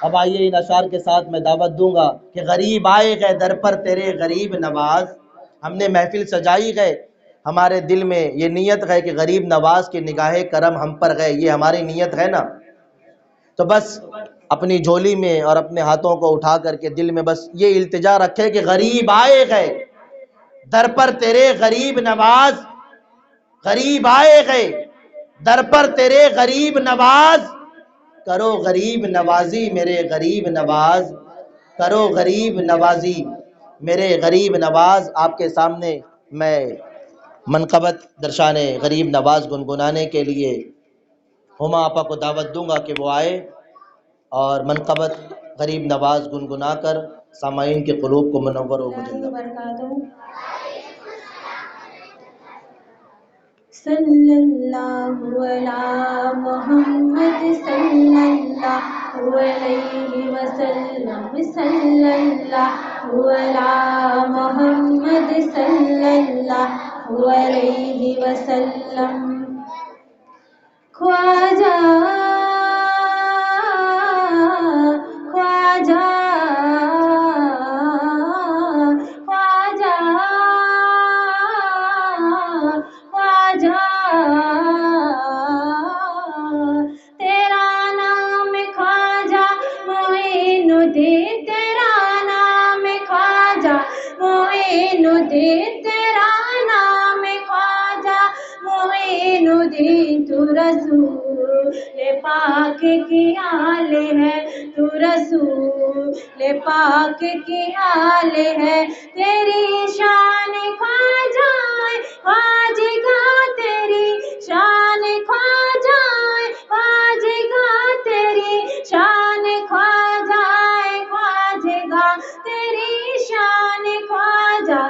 اب آئیے ان اشعار کے ساتھ میں دعوت دوں گا کہ غریب آئے گئے در پر تیرے غریب نواز. ہم نے محفل سجائی گئے، ہمارے دل میں یہ نیت ہے کہ غریب نواز کی نگاہ کرم ہم پر گئے، یہ ہماری نیت ہے نا. تو بس اپنی جھولی میں اور اپنے ہاتھوں کو اٹھا کر کے دل میں بس یہ التجا رکھے کہ غریب آئے گئے در پر تیرے غریب نواز، غریب آئے گئے در پر تیرے غریب نواز، کرو غریب نوازی میرے غریب نواز، کرو غریب نوازی میرے غریب نواز. آپ کے سامنے میں منقبت درشان غریب نواز گنگنانے کے لیے ہما آپا کو دعوت دوں گا کہ وہ آئے اور منقبت غریب نواز گنگنا کر سامعین کے قلوب کو منور و مجلب. صلی اللہ علی محمد صلی اللہ علیہ وسلم، صلی اللہ علی محمد صلی اللہ علیہ وسلم. خواجہ خواجہ خواجہ خواجہ تیرا نام خواجہ معین الدین، تیرا نام خواجہ معین الدین، تیرا نام خواجہ معین الدین. تو رسول پاک کی آل ہے، تو رسول پاک کی آل ہے. تیری شان خواجہ خواجگا، تیری شان خواجہ خواجگا، تیری شان خواجہ خواجگا، تیری شان خواجہ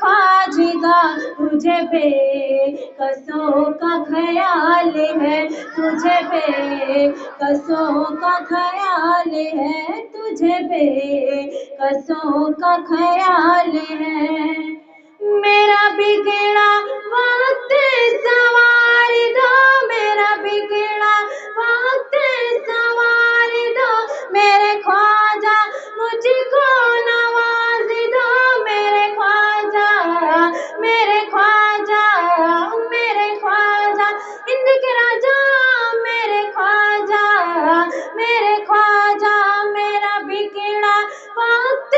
خواجگا. تجھے بے کسوں کا خیال ہے، تجھے بے کسوں کا خیال ہے، تجھے بے کسوں کا خیال ہے. میرا بگڑا وقت سنوار دو، میرا بگڑا وقت سنوار دو، میرے خواجہ مجھ کو نواز دو، میرے خواجہ میرے خواجہ میرے خواجہ ہند کے راجا میرے خواجہ میرے خواجہ. میرا بگڑا وقت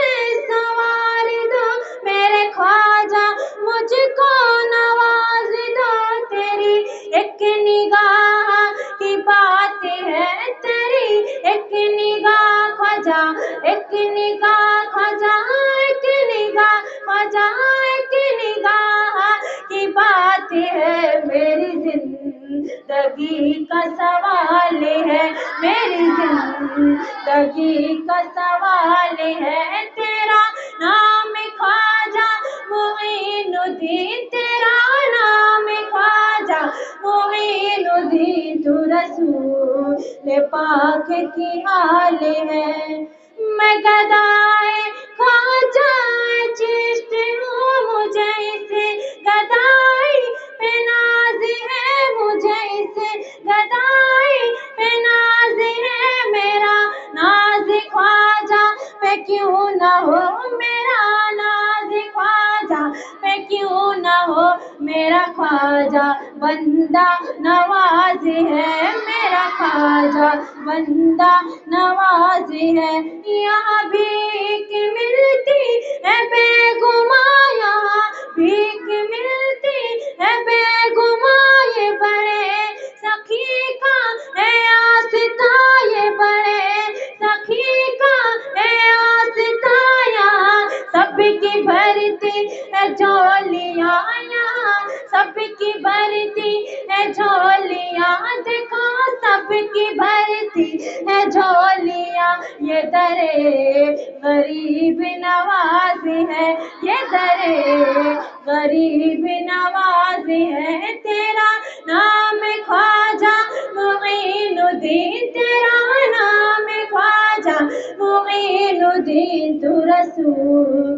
سنوار دو، میرے خواجہ مجھ کو نواز دو. تیری ایک نگاہ کی بات ہے، تیری ایک نگاہ خواجہ، ایک نگاہ خواجہ، ایک نگاہ خواجہ، ایک نگاہ کی بات ہے. میری زندگی کا سوال ہے، میری زندگی کا سوال ہے. تیرا نام خواجہ معین الدین، تیرا نام خواجہ معین الدین. تو رسول پاک کی آل ہے. میں گدائے خواجہ چشت ہوں، مجھے اسے گدائی پہ ناز ہے، مجھے اسے گدائی پہ ناز ہے. میرا ناز خواجہ پہ کیوں نہ ہو، میرا ناز خواجہ پہ کیوں نہ ہو. میرا خواجہ بندہ نواز ہے، میرا خواجہ بندہ نواز ہے. یہاں بھیک ملتی ہے بے گماں، یہاں بھیک ملتی ہے بے گماں. یہ بڑے سخی کا ہے آستہ، یہ بڑے سخی کا ہے آستہ. یہاں سب کی بھرتی ہے جھولیاں، یہاں سب کی بھرتی ہے جھولیاں. دیکھو سب کی بھرتی ہے جھولیاں. یہ درے غریب نواز ہے، یہ درے غریب نواز ہے. تیرا نام خواجہ معین الدین، تیرا نام خواجہ معین الدین. تو رسول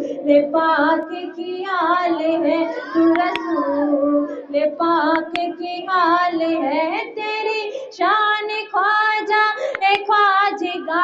پاک کی آل ہے، تو رسول پاک کی آل ہے. تیری شان خواجہ خواجگا،